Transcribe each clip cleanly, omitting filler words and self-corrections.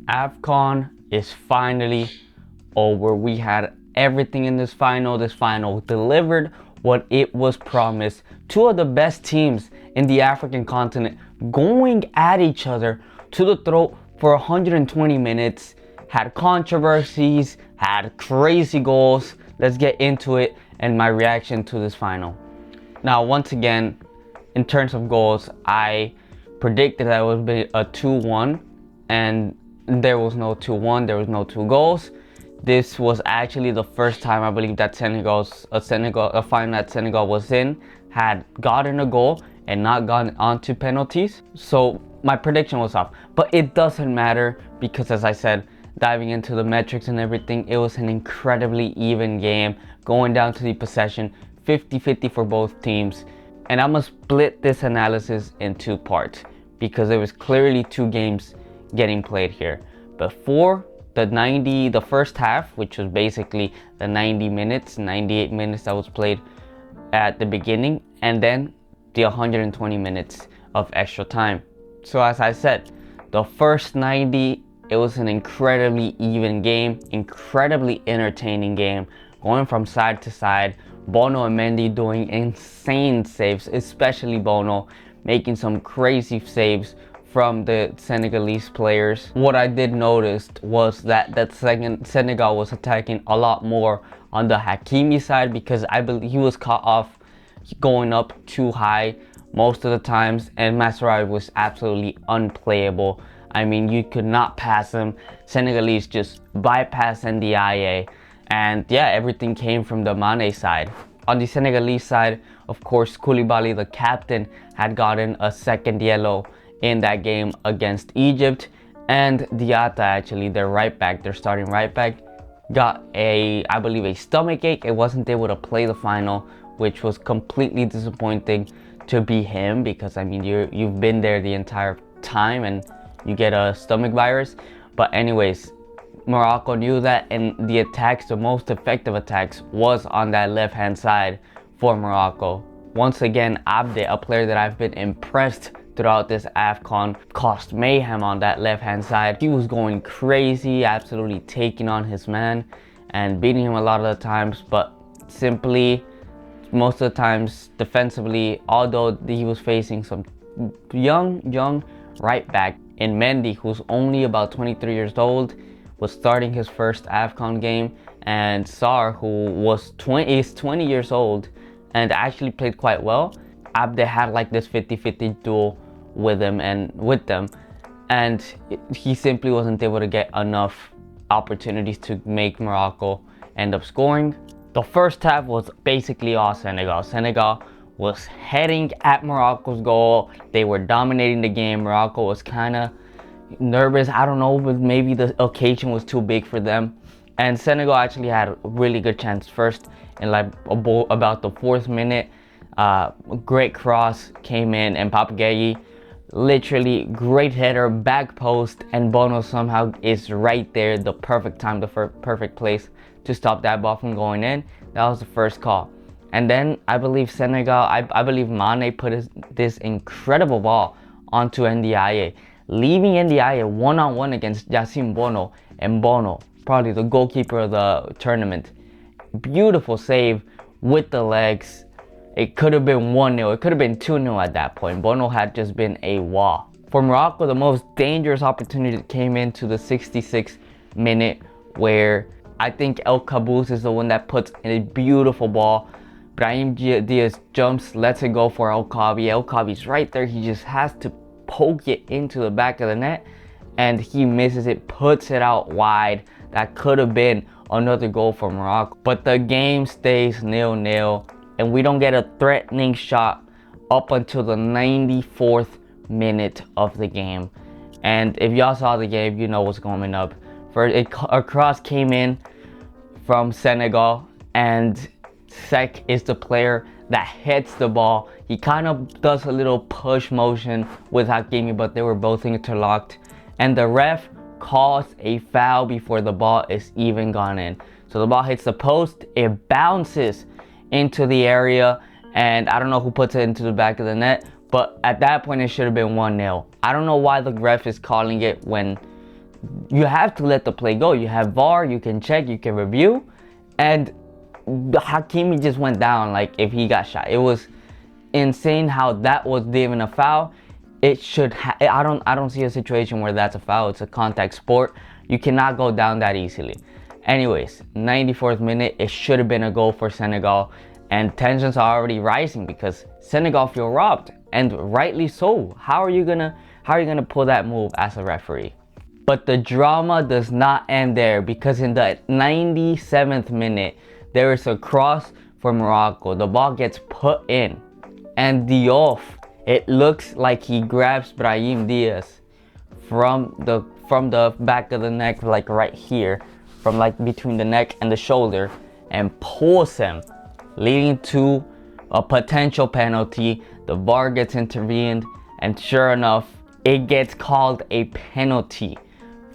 Afcon is finally over. We had everything in this final. This final delivered what it was promised. Two of the best teams in the African continent going at each other to the throat for 120 minutes. Had controversies, had crazy goals. Let's get into it and my reaction to this final. Now, once again, in terms of goals, I predicted that it would be a 2-1, and there was no 2-1, there was no 2 goals. This was actually the first time I believe that a final that Senegal was in had gotten a goal and not gone onto penalties. So my prediction was off, but it doesn't matter because, as I said, diving into the metrics and everything, it was an incredibly even game going down to the possession, 50-50 for both teams. And I'm gonna split this analysis in 2 parts because there was clearly 2 games getting played here. Before the first half, which was basically the 98 minutes that was played at the beginning, and then the 120 minutes of extra time. So as I said, the first 90, it was an incredibly even game, incredibly entertaining game, going from side to side. Bono and Mendy doing insane saves, especially Bono making some crazy saves from the Senegalese players. What I did notice was that Senegal was attacking a lot more on the Hakimi side because I believe he was caught off going up too high most of the times, and Masraoui was absolutely unplayable. I mean, you could not pass him. Senegalese just bypassed NDIA, and yeah, everything came from the Mane side. On the Senegalese side, of course, Koulibaly, the captain, had gotten a second yellow in that game against Egypt, and Diatta, actually their starting right back, got I believe a stomach ache and wasn't able to play the final, which was completely disappointing to be him because, I mean, you've been there the entire time and you get a stomach virus. But anyways, Morocco knew that, and the most effective attacks was on that left hand side for Morocco. Once again, Abde, a player that I've been impressed throughout this Afcon, caused mayhem on that left hand side. He was going crazy, absolutely taking on his man and beating him a lot of the times, but simply most of the times defensively, although he was facing some young right back in Mendy, who's only about 23 years old, was starting his first Afcon game, and Sarr, who is 20 years old and actually played quite well. Abde had like this 50-50 duel with them, and he simply wasn't able to get enough opportunities to make Morocco end up scoring. The first half was basically all Senegal. Senegal was heading at Morocco's goal. They were dominating the game. Morocco was kind of nervous. I don't know, but maybe the occasion was too big for them. And Senegal actually had a really good chance first in like about the 4th minute. Great cross came in, and Pape literally great header, back post, and Bono somehow is right there, the perfect time, the perfect place to stop that ball from going in. That was the first call. And then I believe Senegal, I believe Mane put this incredible ball onto NDIA, leaving NDIA one-on-one against Yacine Bono, and Bono, probably the goalkeeper of the tournament. Beautiful save with the legs. It could have been 1-0, it could have been 2-0 at that point. Bono had just been a wall. For Morocco, the most dangerous opportunity came into the 66th minute, where I think El Caboose is the one that puts in a beautiful ball. Brahim Diaz jumps, lets it go for El Kaabi. El Kaabi's right there, he just has to poke it into the back of the net, and he misses it, puts it out wide. That could have been another goal for Morocco. But the game stays 0-0, and we don't get a threatening shot up until the 94th minute of the game. And if y'all saw the game, you know what's coming up. A cross came in from Senegal, and Sek is the player that hits the ball. He kind of does a little push motion with Hakimi, but they were both interlocked, and the ref calls a foul before the ball is even gone in. So the ball hits the post, it bounces into the area, and I don't know who puts it into the back of the net, but at that point it should have been 1-0. I don't know why the ref is calling it when you have to let the play go. You have VAR, you can check, you can review, and Hakimi just went down like if he got shot. It was insane how that was given a foul. It should I don't see a situation where that's a foul. It's a contact sport. You cannot go down that easily. Anyways, 94th minute, it should have been a goal for Senegal, and tensions are already rising because Senegal feel robbed, and rightly so. How are you gonna pull that move as a referee? But the drama does not end there, because in the 97th minute, there is a cross for Morocco. The ball gets put in, and Diop, it looks like he grabs Brahim Diaz from the back of the neck, like right here, from like between the neck and the shoulder, and pulls him, leading to a potential penalty. The VAR gets intervened, and sure enough, it gets called a penalty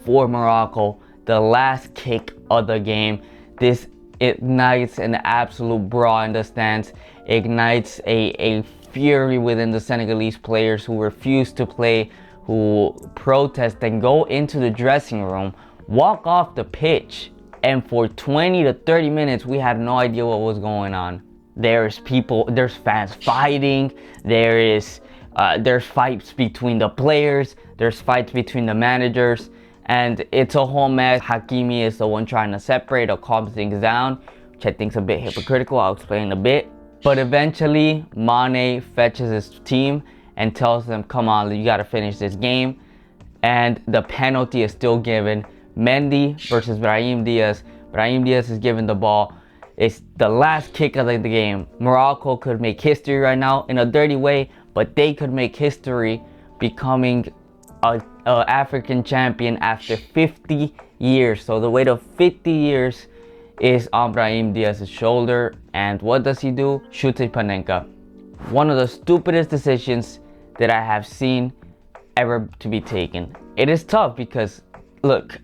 for Morocco. The last kick of the game. This ignites an absolute brawl in the stands, ignites a fury within the Senegalese players who refuse to play, who protest and go into the dressing room, walk off the pitch, and for 20 to 30 minutes we had no idea what was going on. There's fans fighting, there's fights between the players, there's fights between the managers, and it's a whole mess. Hakimi is the one trying to separate or calm things down, which I think is a bit hypocritical. I'll explain in a bit. But eventually, Mane fetches his team and tells them, come on, you gotta finish this game. And the penalty is still given. Mendy versus Brahim Diaz. Brahim Diaz is given the ball. It's the last kick of the game. Morocco could make history right now in a dirty way, but they could make history becoming a African champion after 50 years. So the weight of 50 years is on Brahim Diaz's shoulder. And what does he do? Shoots a Panenka. One of the stupidest decisions that I have seen ever to be taken. It is tough because, look,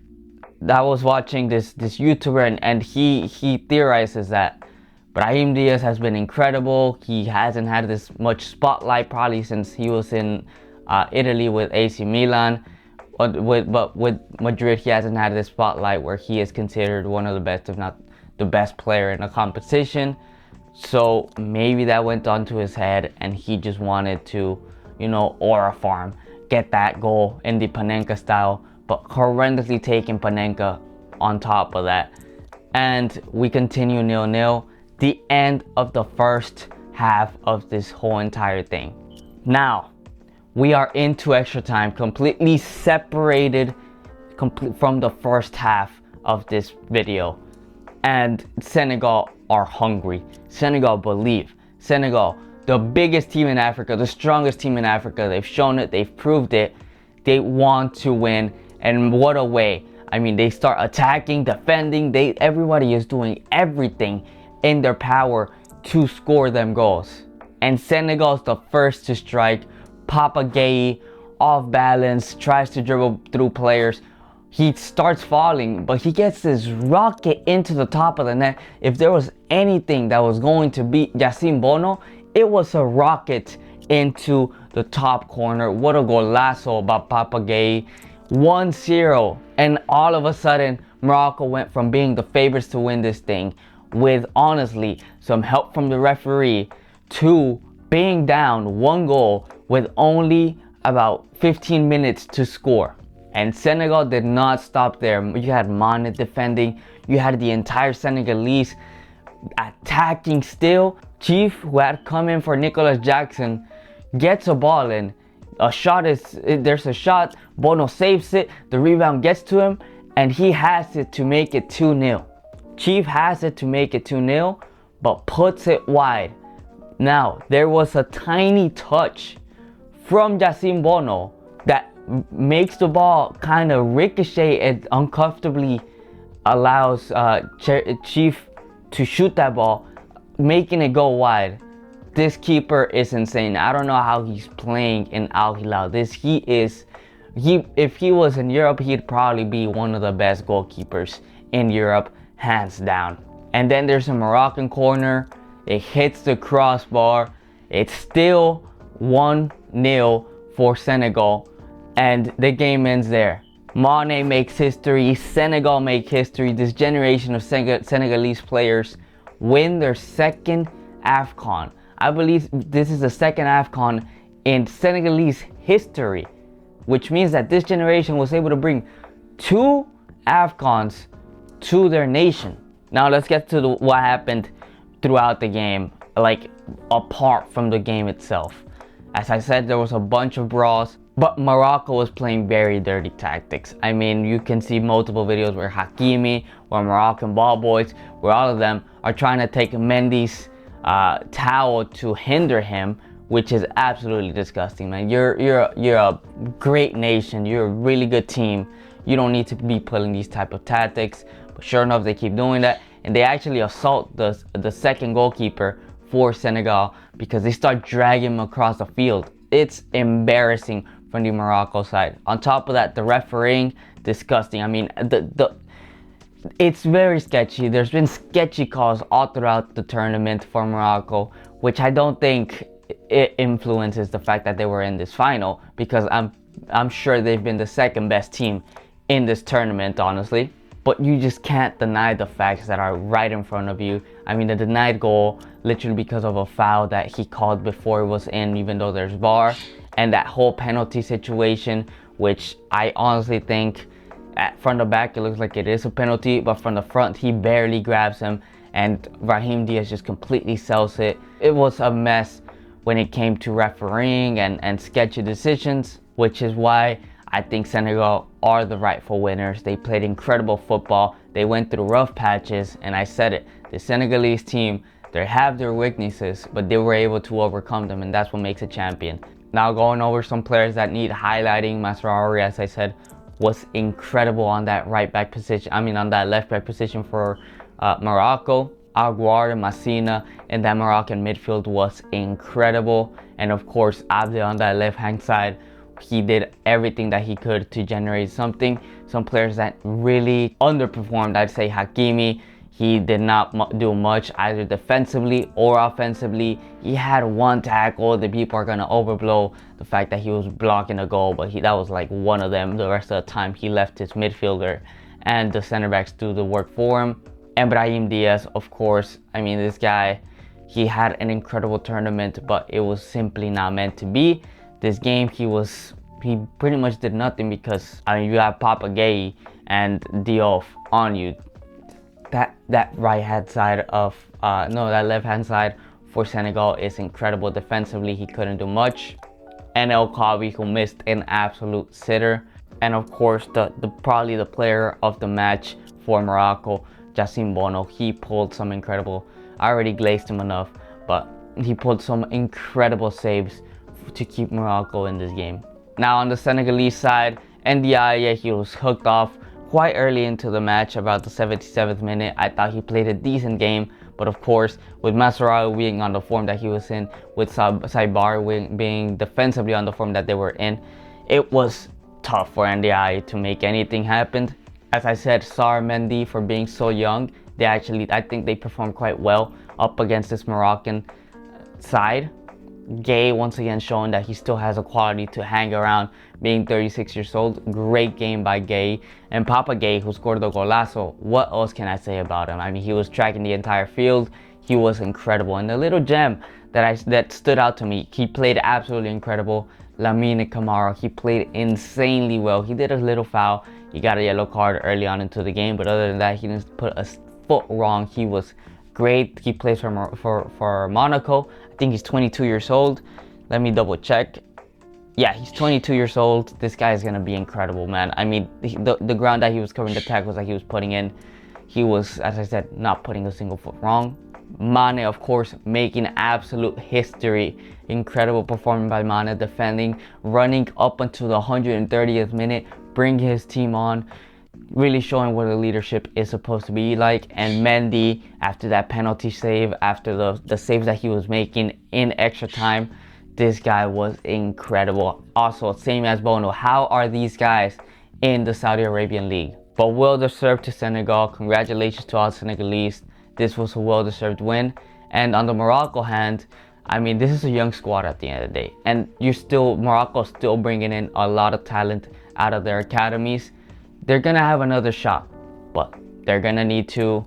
I was watching this YouTuber and he theorizes that Brahim Diaz has been incredible. He hasn't had this much spotlight probably since he was in Italy with AC Milan. But with Madrid, he hasn't had this spotlight where he is considered one of the best, if not the best player in the competition. So maybe that went onto his head and he just wanted to, aura farm, get that goal in the Panenka style, but horrendously taking Panenka on top of that. And we continue 0-0. The end of the first half of this whole entire thing. Now, we are into extra time, completely separated from the first half of this video. And Senegal are hungry. Senegal believe. Senegal, the biggest team in Africa, the strongest team in Africa. They've shown it, they've proved it. They want to win, and what a way. I mean, they start attacking, defending. Everybody is doing everything in their power to score them goals. And Senegal's the first to strike. Papa Gueye, off balance, tries to dribble through players. He starts falling, but he gets this rocket into the top of the net. If there was anything that was going to beat Yacine Bono, it was a rocket into the top corner. What a golazo by Papa Gueye. 1-0, and all of a sudden Morocco went from being the favorites to win this thing with honestly some help from the referee to being down 1 goal with only about 15 minutes to score. And Senegal did not stop there. You had Mane defending, you had the entire Senegalese attacking still. Chief, who had come in for Nicolas Jackson, gets a ball in. There's a shot, Bono saves it, the rebound gets to him, and he has it to make it 2-0. Chief has it to make it 2-0, but puts it wide. Now, there was a tiny touch from Yacine Bono that makes the ball kind of ricochet and uncomfortably allows Chief to shoot that ball, making it go wide. This keeper is insane. I don't know how he's playing in Al Hilal. If he was in Europe, he'd probably be one of the best goalkeepers in Europe, hands down. And then there's a Moroccan corner. It hits the crossbar. It's still 1-0 for Senegal, and the game ends there. Mane makes history, Senegal make history. This generation of Senegalese players win their second Afcon. I believe this is the second Afcon in Senegalese history, which means that this generation was able to bring 2 Afcons to their nation. Now let's get to what happened throughout the game, like apart from the game itself. As I said, there was a bunch of brawls, but Morocco was playing very dirty tactics. I mean, you can see multiple videos where Hakimi, where Moroccan ball boys, where all of them are trying to take Mendy's towel to hinder him, which is absolutely disgusting, man. You're a great nation. You're a really good team. You don't need to be pulling these type of tactics. But sure enough, they keep doing that, and they actually assault the second goalkeeper for Senegal because they start dragging him across the field. It's embarrassing from the Morocco side. On top of that, the refereeing, disgusting. I mean, it's very sketchy. There's been sketchy calls all throughout the tournament for Morocco, which I don't think it influences the fact that they were in this final, because I'm sure they've been the second best team in this tournament, honestly. But you just can't deny the facts that are right in front of you. I mean, the denied goal, literally because of a foul that he called before it was in, even though there's VAR, and that whole penalty situation, which I honestly think from the back it looks like it is a penalty, but from the front he barely grabs him, and Brahim Diaz just completely sells it. It was a mess when it came to refereeing and sketchy decisions, which is why I think Senegal are the rightful winners. They played incredible football. They went through rough patches, and I said it, the Senegalese team, they have their weaknesses, but they were able to overcome them, and that's what makes a champion. Now going over some players that need highlighting, Masraoui, as I said, was incredible on that right back position. I mean, on that left back position for Morocco. Aguar and Massina in that Moroccan midfield was incredible. And of course, Abde on that left hand side, he did everything that he could to generate something. Some players that really underperformed, I'd say Hakimi. He did not do much either defensively or offensively. He had one tackle. The people are going to overblow the fact that he was blocking a goal, but that was like one of them. The rest of the time, he left his midfielder and the center backs do the work for him. And Brahim Diaz, of course. I mean, this guy, he had an incredible tournament, but it was simply not meant to be. This game, he pretty much did nothing because, I mean, you have Papa Gueye and Diouf on you. That right hand side of that left hand side for Senegal is incredible. Defensively, he couldn't do much. And El Khawi, who missed an absolute sitter. And of course, probably the player of the match for Morocco, Yassine Bono. He pulled some incredible, I already glazed him enough, but he pulled some incredible saves to keep Morocco in this game. Now on the Senegalese side, Ndiaye, he was hooked off quite early into the match, about the 77th minute. I thought he played a decent game, but of course, with Masraoui being on the form that he was in, with Saibar being defensively on the form that they were in, it was tough for Ndiaye to make anything happen. As I said, Sarr, Mendy, for being so young, I think they performed quite well up against this Moroccan side. Gueye once again showing that he still has a quality to hang around, being 36 years old. Great game by Gueye. And Papa Gueye, who scored the golazo, what else can I say about him? I mean, he was tracking the entire field. He was incredible. And the little gem that stood out to me, he played absolutely incredible. Lamine Camara, he played insanely well. He did a little foul. He got a yellow card early on into the game, but other than that, he didn't put a foot wrong. He was great. He plays for Monaco. I think he's 22 years old. Let me double check. Yeah, he's 22 years old. This guy is gonna be incredible, man. I mean, the ground that he was covering, the tackles that he was putting in, he was, as I said, not putting a single foot wrong. Mane, of course, making absolute history. Incredible performance by Mane, defending, running up until the 130th minute, bring his team on, really showing what a leadership is supposed to be like. And Mendy, after that penalty save, after the saves that he was making in extra time, this guy was incredible. Also, same as Bono. How are these guys in the Saudi Arabian League? But well deserved to Senegal. Congratulations to all Senegalese. This was a well-deserved win. And on the Morocco hand, I mean, this is a young squad at the end of the day. And Morocco's still bringing in a lot of talent out of their academies. they're gonna have another shot, but they're gonna need to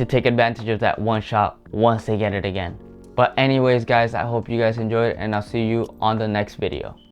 take advantage of that one shot once they get it again. But anyways guys, I hope you guys enjoyed, and I'll see you on the next video.